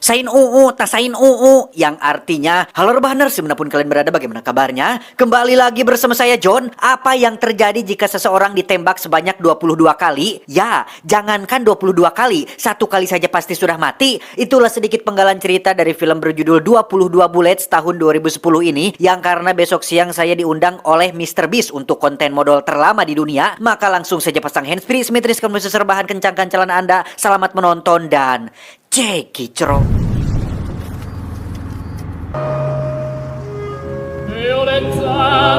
Sain UU, tasain UU, yang artinya, halo rebahaners, dimanapun kalian berada, bagaimana kabarnya? Kembali lagi bersama saya John. Apa yang terjadi jika seseorang ditembak sebanyak 22 kali? Ya, jangankan 22 kali, satu kali saja pasti sudah mati. Itulah sedikit penggalan cerita dari film berjudul 22 Bullets tahun 2010 ini, yang karena besok siang saya diundang oleh Mr. Beast untuk konten modal terlama di dunia, maka langsung saja pasang handsfree, simetriskan musik serbahan, kencangkan celana Anda. Selamat menonton dan cekicro.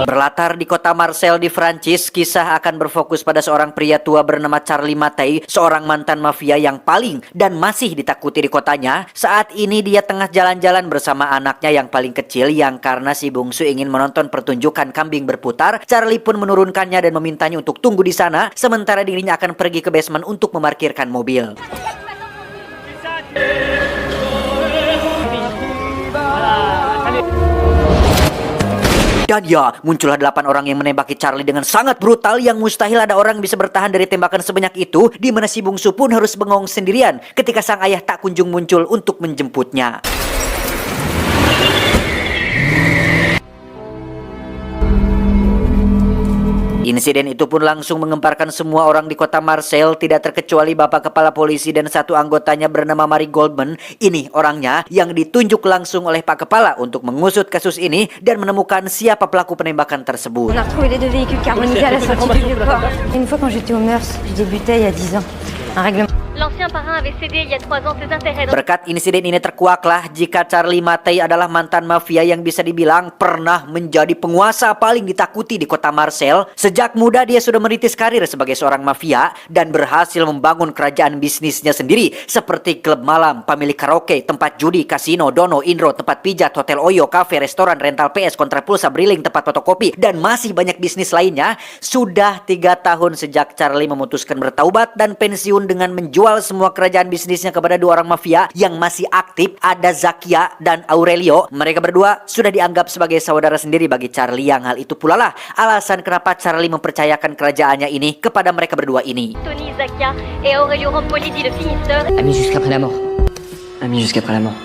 Berlatar di kota Marseille di Prancis, kisah akan berfokus pada seorang pria tua bernama Charlie Mattei, seorang mantan mafia yang paling dan masih ditakuti di kotanya. Saat ini dia tengah jalan-jalan bersama anaknya yang paling kecil, yang karena si bungsu ingin menonton pertunjukan kambing berputar, Charlie pun menurunkannya dan memintanya untuk tunggu di sana, sementara dirinya akan pergi ke basement untuk memarkirkan mobil. Dan ya, muncullah 8 orang yang menembaki Charlie dengan sangat brutal, yang mustahil ada orang bisa bertahan dari tembakan sebanyak itu, di mana si bungsu pun harus bengong sendirian ketika sang ayah tak kunjung muncul untuk menjemputnya. Insiden itu pun langsung mengemparkan semua orang di kota Marseille, tidak terkecuali bapak kepala polisi dan satu anggotanya bernama Marie Goldman. Ini orangnya yang ditunjuk langsung oleh pak kepala untuk mengusut kasus ini dan menemukan siapa pelaku penembakan tersebut. On a retrouvé les deux véhicules carbonisés à la sortie du Vieux-Port. Une fois quand j'étais au MERS, je débutais il y a 10 ans. Un règlement. L'ancien parrain avait cédé il y a 3 ans ses intérêts. Berkat insiden ini terkuaklah jika Charlie Mattei adalah mantan mafia yang bisa dibilang pernah menjadi penguasa paling ditakuti di kota Marseille. Sejak muda dia sudah merintis karir sebagai seorang mafia dan berhasil membangun kerajaan bisnisnya sendiri, seperti klub malam, pemilik karaoke, tempat judi, kasino, dono, indro, tempat pijat, hotel Oyo, kafe, restoran, rental PS, kontra pulsa, briling, tempat fotokopi, dan masih banyak bisnis lainnya. Sudah 3 tahun sejak Charlie memutuskan bertaubat dan pensiun dengan menjual semua kerajaan bisnisnya kepada 2 orang mafia yang masih aktif, ada Zakia dan Aurelio. Mereka berdua sudah dianggap sebagai saudara sendiri bagi Charlie, yang hal itu pula lah alasan kenapa Charlie mempercayakan kerajaannya ini kepada mereka berdua ini. Tony, Zakia et Aurelio Rampoli dit le finisseur. Amis jusqu'après la mort. Amis jusqu'après la mort.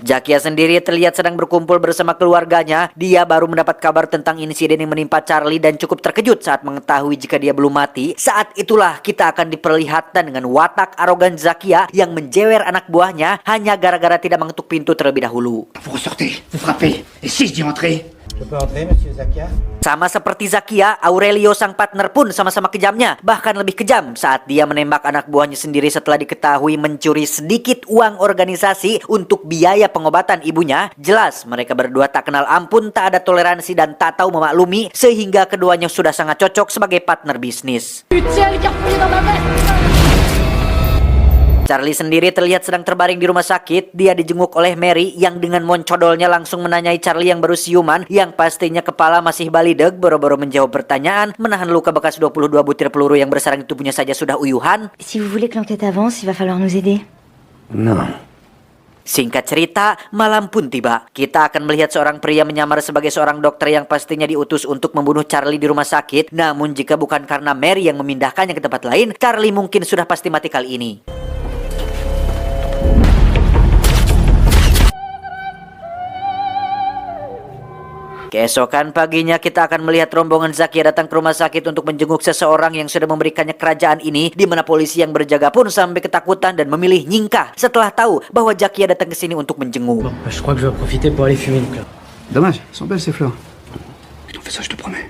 Zakia sendiri terlihat sedang berkumpul bersama keluarganya. Dia baru mendapat kabar tentang insiden yang menimpa Charlie dan cukup terkejut saat mengetahui jika dia belum mati. Saat itulah kita akan diperlihatkan dengan watak arogan Zakia yang menjewer anak buahnya hanya gara-gara tidak mengetuk pintu terlebih dahulu. Vous ressortez, vous frappez, et si je dis entrer? Je peux entrer, monsieur Zakia? Sama seperti Zakia, Aurelio sang partner pun sama-sama kejamnya. Bahkan lebih kejam saat dia menembak anak buahnya sendiri setelah diketahui mencuri sedikit uang organisasi untuk biaya pengobatan ibunya. Jelas mereka berdua tak kenal ampun, tak ada toleransi dan tak tahu memaklumi, sehingga keduanya sudah sangat cocok sebagai partner bisnis. Charlie sendiri terlihat sedang terbaring di rumah sakit. Dia dijenguk oleh Mary yang dengan moncodolnya langsung menanyai Charlie yang baru siuman, yang pastinya kepala masih balideg, boro-boro menjawab pertanyaan, menahan luka bekas 22 butir peluru yang bersarang di tubuhnya saja sudah uyuhan. Si vous voulez que l'enquête avance, il va falloir nous aider. Non. Singkat cerita, malam pun tiba. Kita akan melihat seorang pria menyamar sebagai seorang dokter yang pastinya diutus untuk membunuh Charlie di rumah sakit. Namun jika bukan karena Mary yang memindahkannya ke tempat lain, Charlie mungkin sudah pasti mati kali ini. Keesokan paginya kita akan melihat rombongan Zakia datang ke rumah sakit untuk menjenguk seseorang yang sudah memberikannya kerajaan ini, di mana polisi yang berjaga pun sampai ketakutan dan memilih nyingkah setelah tahu bahwa Zakia datang ke sini untuk menjenguk. Bon, je crois que je vais profiter pour aller fumer une clope. Dommage, elles sont belles ces fleurs. Je t'en fais ça, je te promets.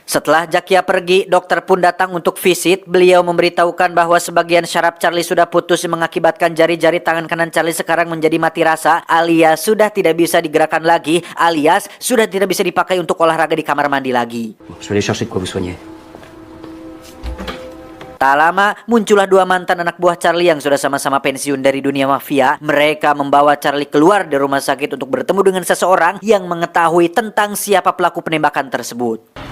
Setelah Zakia pergi, dokter pun datang untuk visit. Beliau memberitahukan bahwa sebagian syaraf Charlie sudah putus, mengakibatkan jari-jari tangan kanan Charlie sekarang menjadi mati rasa, alias sudah tidak bisa digerakkan lagi, alias sudah tidak bisa dipakai untuk olahraga di kamar mandi lagi. Je vais aller chercher de quoi vous soigner. Tak lama, muncullah 2 mantan anak buah Charlie yang sudah sama-sama pensiun dari dunia mafia. Mereka membawa Charlie keluar dari rumah sakit untuk bertemu dengan seseorang yang mengetahui tentang siapa pelaku penembakan tersebut.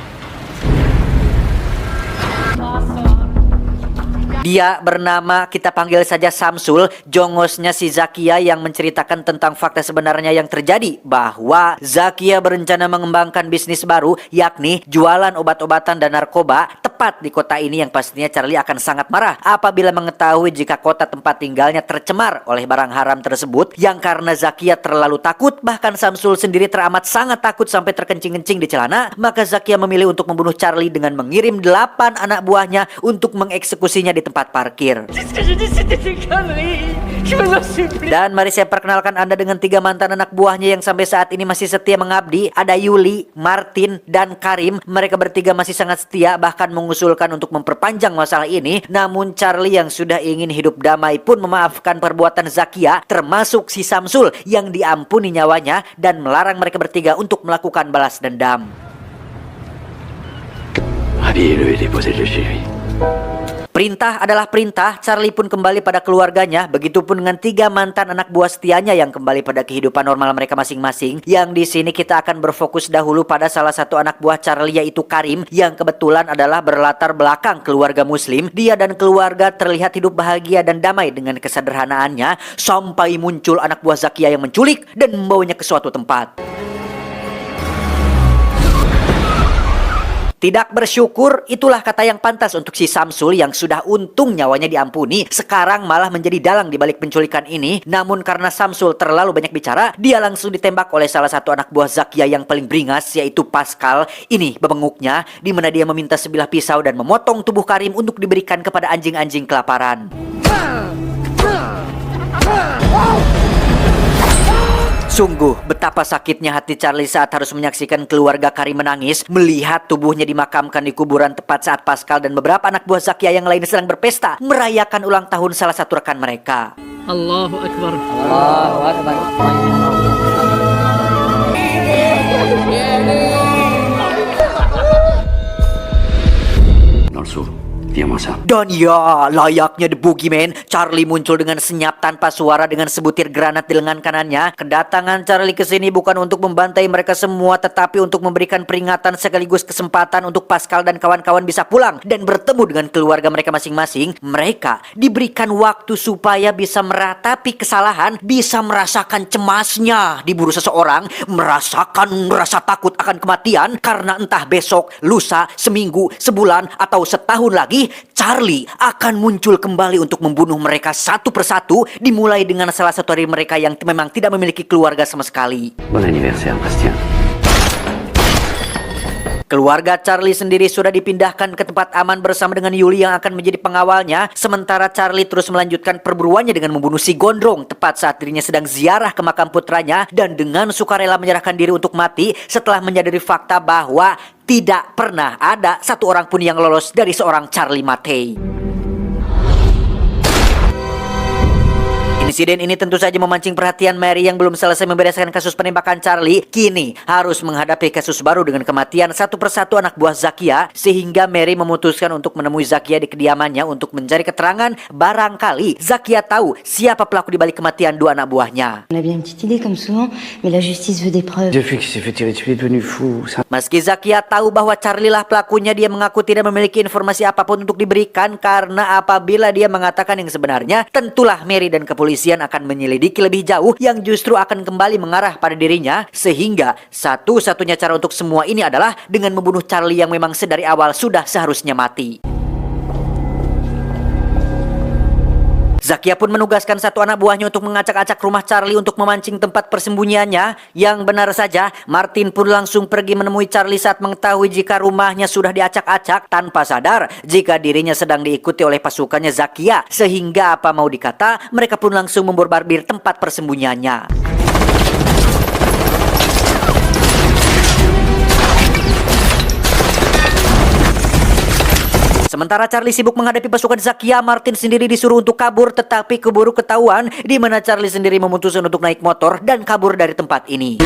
Dia bernama, kita panggil saja Samsul, jongosnya si Zakia yang menceritakan tentang fakta sebenarnya yang terjadi, bahwa Zakia berencana mengembangkan bisnis baru, yakni jualan obat-obatan dan narkoba tepat di kota ini, yang pastinya Charlie akan sangat marah apabila mengetahui jika kota tempat tinggalnya tercemar oleh barang haram tersebut, yang karena Zakia terlalu takut, bahkan Samsul sendiri teramat sangat takut sampai terkencing-kencing di celana, maka Zakia memilih untuk membunuh Charlie dengan mengirim 8 anak buahnya untuk mengeksekusinya di tempat parkir. Dan mari saya perkenalkan Anda dengan 3 mantan anak buahnya yang sampai saat ini masih setia mengabdi. Ada Yuli, Martin, dan Karim. Mereka bertiga masih sangat setia, bahkan mengusulkan untuk memperpanjang masalah ini. Namun Charlie yang sudah ingin hidup damai pun memaafkan perbuatan Zakia, termasuk si Samsul yang diampuni nyawanya, dan melarang mereka bertiga untuk melakukan balas dendam. Habillez-le et déposez-le chez lui. Perintah adalah perintah. Charlie pun kembali pada keluarganya. Begitupun dengan 3 mantan anak buah setianya yang kembali pada kehidupan normal mereka masing-masing. Yang di sini kita akan berfokus dahulu pada salah satu anak buah Charlie, yaitu Karim, yang kebetulan adalah berlatar belakang keluarga Muslim. Dia dan keluarga terlihat hidup bahagia dan damai dengan kesederhanaannya, sampai muncul anak buah Zakia yang menculik dan membawanya ke suatu tempat. Tidak bersyukur, itulah kata yang pantas untuk si Samsul yang sudah untung nyawanya diampuni, sekarang malah menjadi dalang di balik penculikan ini. Namun karena Samsul terlalu banyak bicara, dia langsung ditembak oleh salah satu anak buah Zakia yang paling beringas, yaitu Pascal. Ini bebenguknya, di mana dia meminta sebilah pisau dan memotong tubuh Karim untuk diberikan kepada anjing-anjing kelaparan. Sungguh betapa sakitnya hati Charlie saat harus menyaksikan keluarga Karim menangis melihat tubuhnya dimakamkan di kuburan tepat saat Pascal dan beberapa anak buah Zakia yang lain sedang berpesta merayakan ulang tahun salah satu rekan mereka. Allahu Akbar. Allahu Akbar. Dans le seau. Dis-moi ça. Dan ya, layaknya The Boogeyman, Charlie muncul dengan senyap tanpa suara dengan sebutir granat di lengan kanannya. Kedatangan Charlie ke sini bukan untuk membantai mereka semua, tetapi untuk memberikan peringatan sekaligus kesempatan untuk Pascal dan kawan-kawan bisa pulang dan bertemu dengan keluarga mereka masing-masing. Mereka diberikan waktu supaya bisa meratapi kesalahan, bisa merasakan cemasnya diburu seseorang, merasakan rasa takut akan kematian karena entah besok, lusa, seminggu, sebulan, atau setahun lagi Charlie akan muncul kembali untuk membunuh mereka satu persatu, dimulai dengan salah satu dari mereka yang memang tidak memiliki keluarga sama sekali. Bon anniversaire, Bastien. Keluarga Charlie sendiri sudah dipindahkan ke tempat aman bersama dengan Yuli yang akan menjadi pengawalnya. Sementara Charlie terus melanjutkan perburuannya dengan membunuh si Gondrong tepat saat dirinya sedang ziarah ke makam putranya, dan dengan sukarela menyerahkan diri untuk mati setelah menyadari fakta bahwa tidak pernah ada satu orang pun yang lolos dari seorang Charlie Mattei. Insiden ini tentu saja memancing perhatian Mary yang belum selesai membereskan kasus penembakan Charlie. Kini harus menghadapi kasus baru dengan kematian satu persatu anak buah Zakia, sehingga Mary memutuskan untuk menemui Zakia di kediamannya untuk mencari keterangan. Barangkali Zakia tahu siapa pelaku di balik kematian 2 anak buahnya. On a bien une petite idée comme souvent, mais la justice veut des preuves. Depuis qu'il s'est fait tirer dessus, il est devenu fou. Ça... Meski Zakia tahu bahwa Charlie lah pelakunya, dia mengaku tidak memiliki informasi apapun untuk diberikan, karena apabila dia mengatakan yang sebenarnya, tentulah Mary dan kepolisian akan menyelidiki lebih jauh yang justru akan kembali mengarah pada dirinya, sehingga satu-satunya cara untuk semua ini adalah dengan membunuh Charlie yang memang sedari awal sudah seharusnya mati. Zakia pun menugaskan satu anak buahnya untuk mengacak-acak rumah Charlie untuk memancing tempat persembunyiannya. Yang benar saja, Martin pun langsung pergi menemui Charlie saat mengetahui jika rumahnya sudah diacak-acak, tanpa sadar jika dirinya sedang diikuti oleh pasukannya Zakia. Sehingga apa mau dikata, mereka pun langsung membarbir tempat persembunyiannya. Sementara Charlie sibuk menghadapi pasukan Zakia, Martin sendiri disuruh untuk kabur, tetapi keburu ketahuan, di mana Charlie sendiri memutuskan untuk naik motor dan kabur dari tempat ini.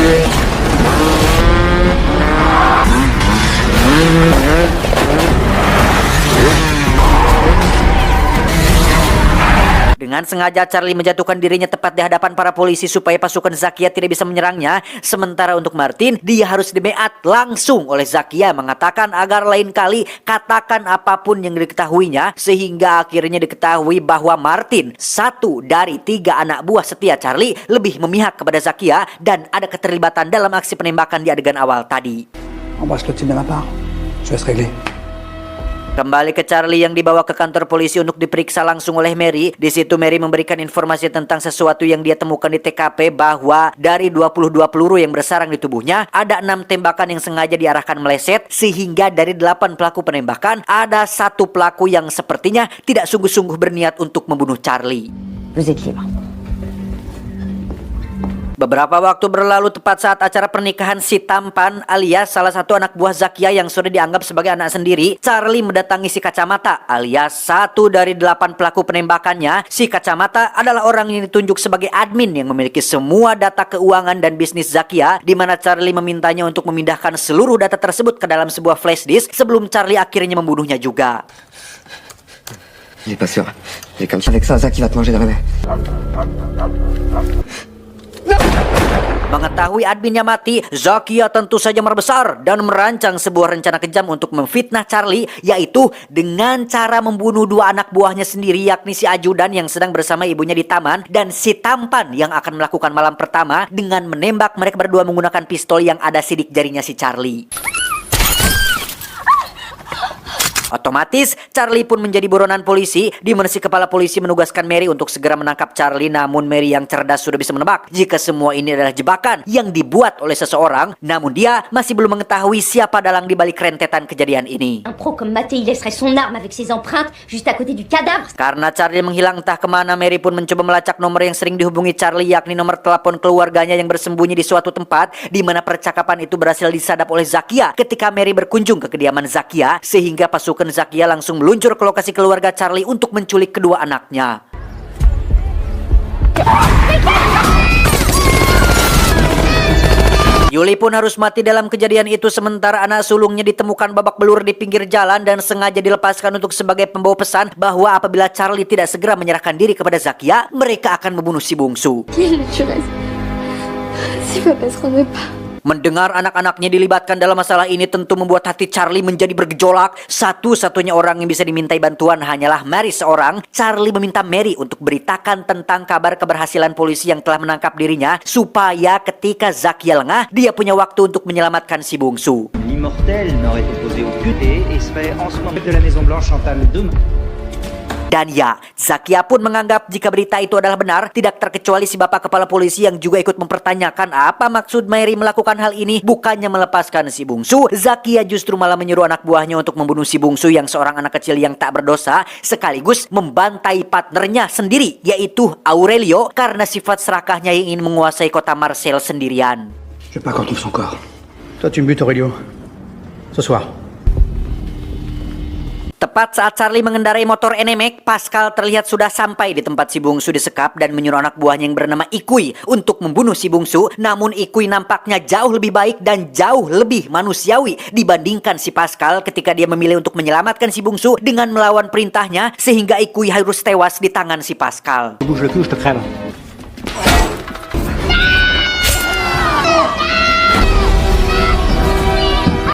Dengan sengaja Charlie menjatuhkan dirinya tepat di hadapan para polisi supaya pasukan Zakia tidak bisa menyerangnya. Sementara untuk Martin, dia harus dimeat langsung oleh Zakia mengatakan agar lain kali katakan apapun yang diketahuinya, sehingga akhirnya diketahui bahwa Martin, satu dari 3 anak buah setia Charlie, lebih memihak kepada Zakia dan ada keterlibatan dalam aksi penembakan di adegan awal tadi. Embrasse le type de ma part. Je laisse régler. Kembali ke Charlie yang dibawa ke kantor polisi untuk diperiksa langsung oleh Mary. Di situ Mary memberikan informasi tentang sesuatu yang dia temukan di TKP, bahwa dari 22 peluru yang bersarang di tubuhnya, ada 6 tembakan yang sengaja diarahkan meleset, sehingga dari 8 pelaku penembakan ada 1 pelaku yang sepertinya tidak sungguh-sungguh berniat untuk membunuh Charlie. Plus équilibre. Beberapa waktu berlalu tepat saat acara pernikahan si tampan alias salah satu anak buah Zakia yang sudah dianggap sebagai anak sendiri, Charlie mendatangi si kacamata alias 1 dari 8 pelaku penembakannya. Si kacamata adalah orang yang ditunjuk sebagai admin yang memiliki semua data keuangan dan bisnis Zakia, di mana Charlie memintanya untuk memindahkan seluruh data tersebut ke dalam sebuah flash disk sebelum Charlie akhirnya membunuhnya juga. Il est pas sûr. Et comme ça, avec ça, Zach, il va te manger dans la main. Mengetahui adminnya mati, Zakia tentu saja membesar dan merancang sebuah rencana kejam untuk memfitnah Charlie, yaitu dengan cara membunuh 2 anak buahnya sendiri, yakni si ajudan yang sedang bersama ibunya di taman dan si tampan yang akan melakukan malam pertama dengan menembak mereka berdua menggunakan pistol yang ada sidik jarinya si Charlie. Otomatis, Charlie pun menjadi buronan polisi, di mana si kepala polisi menugaskan Mary untuk segera menangkap Charlie. Namun Mary yang cerdas sudah bisa menebak jika semua ini adalah jebakan yang dibuat oleh seseorang. Namun dia masih belum mengetahui siapa dalang di balik rentetan kejadian ini. Un pro comme Mattei laisserait son arme avec ses empreintes juste à côté du cadavre. Karena Charlie menghilang entah kemana, Mary pun mencoba melacak nomor yang sering dihubungi Charlie, yakni nomor telepon keluarganya yang bersembunyi di suatu tempat, di mana percakapan itu berhasil disadap oleh Zakia ketika Mary berkunjung ke kediaman Zakia, sehingga pasukan Zakia langsung meluncur ke lokasi keluarga Charlie untuk menculik kedua anaknya. Yuli pun harus mati dalam kejadian itu, sementara anak sulungnya ditemukan babak belur di pinggir jalan dan sengaja dilepaskan untuk sebagai pembawa pesan bahwa apabila Charlie tidak segera menyerahkan diri kepada Zakia, mereka akan membunuh si bungsu. Qui est la tueuse? Si papa se remet pas. Mendengar anak-anaknya dilibatkan dalam masalah ini tentu membuat hati Charlie menjadi bergejolak. Satu-satunya orang yang bisa dimintai bantuan hanyalah Mary seorang. Charlie meminta Mary untuk beritakan tentang kabar keberhasilan polisi yang telah menangkap dirinya, supaya ketika Zakia lengah, dia punya waktu untuk menyelamatkan si bungsu. L'immortel n'aurait opposé aucune et serait en ce moment de la Maison Blanche entame demain. Dan ya, Zakia pun menganggap jika berita itu adalah benar, tidak terkecuali si bapak kepala polisi yang juga ikut mempertanyakan apa maksud Mary melakukan hal ini. Bukannya melepaskan si bungsu, Zakia justru malah menyuruh anak buahnya untuk membunuh si bungsu yang seorang anak kecil yang tak berdosa, sekaligus membantai partnernya sendiri, yaitu Aurelio, karena sifat serakahnya yang ingin menguasai kota Marseille sendirian. Je veux pas qu'on trouve son corps. Toi, tu me butes, Aurelio. Ce soir. Tepat saat Charlie mengendarai motor Enemek, Pascal terlihat sudah sampai di tempat si bungsu disekap dan menyuruh anak buahnya yang bernama Ikui untuk membunuh si bungsu. Namun Ikui nampaknya jauh lebih baik dan jauh lebih manusiawi dibandingkan si Pascal ketika dia memilih untuk menyelamatkan si bungsu dengan melawan perintahnya, sehingga Ikui harus tewas di tangan si Pascal. Bouge le cul, je te crève.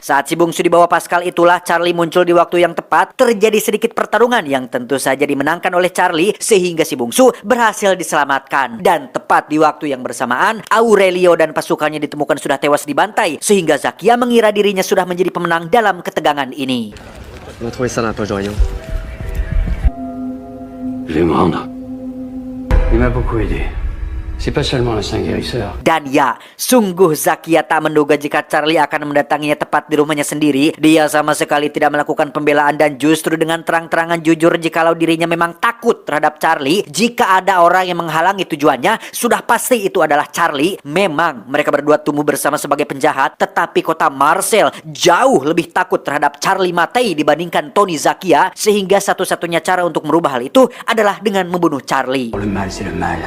Saat si bungsu dibawa Pascal itulah Charlie muncul di waktu yang tepat. Terjadi sedikit pertarungan yang tentu saja dimenangkan oleh Charlie, sehingga si bungsu berhasil diselamatkan. Dan tepat di waktu yang bersamaan, Aurelio dan pasukannya ditemukan sudah tewas dibantai, sehingga Zakia mengira dirinya sudah menjadi pemenang dalam ketegangan ini. On a trouvé ça dans la poche d'Orion. Je vais me rendre. Il m'a beaucoup aidé. C'est pas seulement un saint guérisseur. Dan ya, sungguh Zakia tak menduga jika Charlie akan mendatanginya tepat di rumahnya sendiri. Dia sama sekali tidak melakukan pembelaan dan justru dengan terang-terangan jujur jikalau dirinya memang takut terhadap Charlie. Jika ada orang yang menghalangi tujuannya, sudah pasti itu adalah Charlie. Memang mereka berdua tumbuh bersama sebagai penjahat, tetapi kota Marseille jauh lebih takut terhadap Charlie Mattei dibandingkan Tony Zakia, sehingga satu-satunya cara untuk merubah hal itu adalah dengan membunuh Charlie. Le mal, c'est le mal.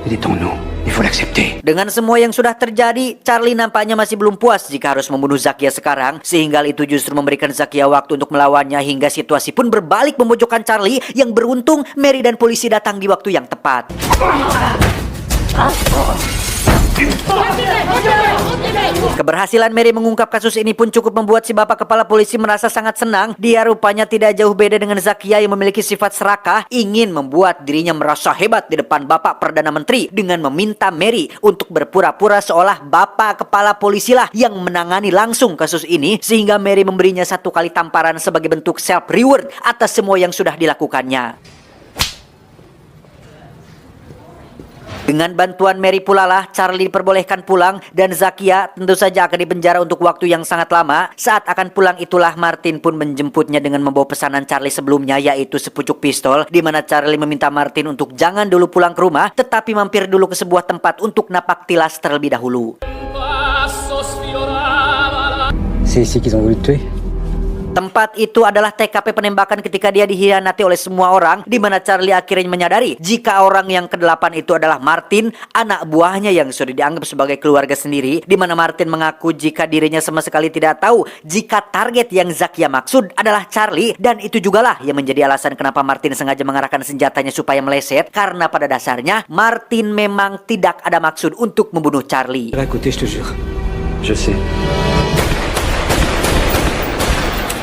Il est en nous. Il faut l'accepter. Dengan semua yang sudah terjadi, Charlie nampaknya masih belum puas jika harus membunuh Zakia sekarang, sehingga hal itu justru memberikan Zakia waktu untuk melawannya hingga situasi pun berbalik memojokkan Charlie. Yang beruntung, Mary dan polisi datang di waktu yang tepat. Keberhasilan Mary mengungkap kasus ini pun cukup membuat si bapak kepala polisi merasa sangat senang. Dia rupanya tidak jauh beda dengan Zakia yang memiliki sifat serakah, ingin membuat dirinya merasa hebat di depan bapak Perdana Menteri dengan meminta Mary untuk berpura-pura seolah bapak kepala polisi lah yang menangani langsung kasus ini, sehingga Mary memberinya 1 kali tamparan sebagai bentuk self reward atas semua yang sudah dilakukannya. Dengan bantuan Mary pula lah Charlie diperbolehkan pulang dan Zakia tentu saja akan dipenjara untuk waktu yang sangat lama. Saat akan pulang itulah Martin pun menjemputnya dengan membawa pesanan Charlie sebelumnya, yaitu sepucuk pistol, di mana Charlie meminta Martin untuk jangan dulu pulang ke rumah tetapi mampir dulu ke sebuah tempat untuk napak tilas terlebih dahulu. C'est ici qu'ils ont voulu te tuer? Tempat itu adalah TKP penembakan ketika dia dikhianati oleh semua orang, di mana Charlie akhirnya menyadari jika orang yang ke-8 itu adalah Martin, anak buahnya yang sudah dianggap sebagai keluarga sendiri, di mana Martin mengaku jika dirinya sama sekali tidak tahu jika target yang Zakia maksud adalah Charlie, dan itu jugalah yang menjadi alasan kenapa Martin sengaja mengarahkan senjatanya supaya meleset, karena pada dasarnya Martin memang tidak ada maksud untuk membunuh Charlie. À côté, je te jure. Je sais.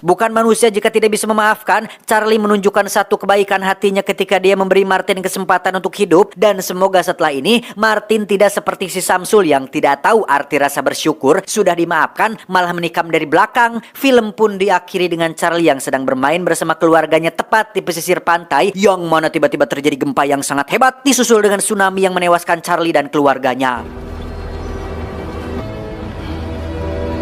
Bukan manusia jika tidak bisa memaafkan, Charlie menunjukkan satu kebaikan hatinya ketika dia memberi Martin kesempatan untuk hidup, dan semoga setelah ini Martin tidak seperti si Samsul yang tidak tahu arti rasa bersyukur, sudah dimaafkan malah menikam dari belakang. Film pun diakhiri dengan Charlie yang sedang bermain bersama keluarganya tepat di pesisir pantai, yang mana tiba-tiba terjadi gempa yang sangat hebat disusul dengan tsunami yang menewaskan Charlie dan keluarganya.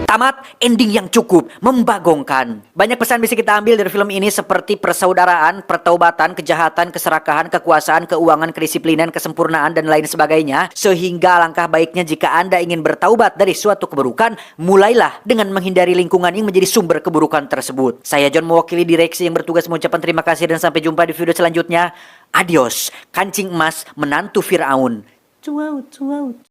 Tamat, ending yang cukup membagongkan. Banyak pesan bisa kita ambil dari film ini seperti persaudaraan, pertaubatan, kejahatan, keserakahan, kekuasaan, keuangan, kedisiplinan, kesempurnaan, dan lain sebagainya. Sehingga alangkah baiknya jika Anda ingin bertaubat dari suatu keburukan, mulailah dengan menghindari lingkungan yang menjadi sumber keburukan tersebut. Saya John mewakili direksi yang bertugas mengucapkan terima kasih dan sampai jumpa di video selanjutnya. Adios, kancing emas menantu Firaun. Cuau, cuau.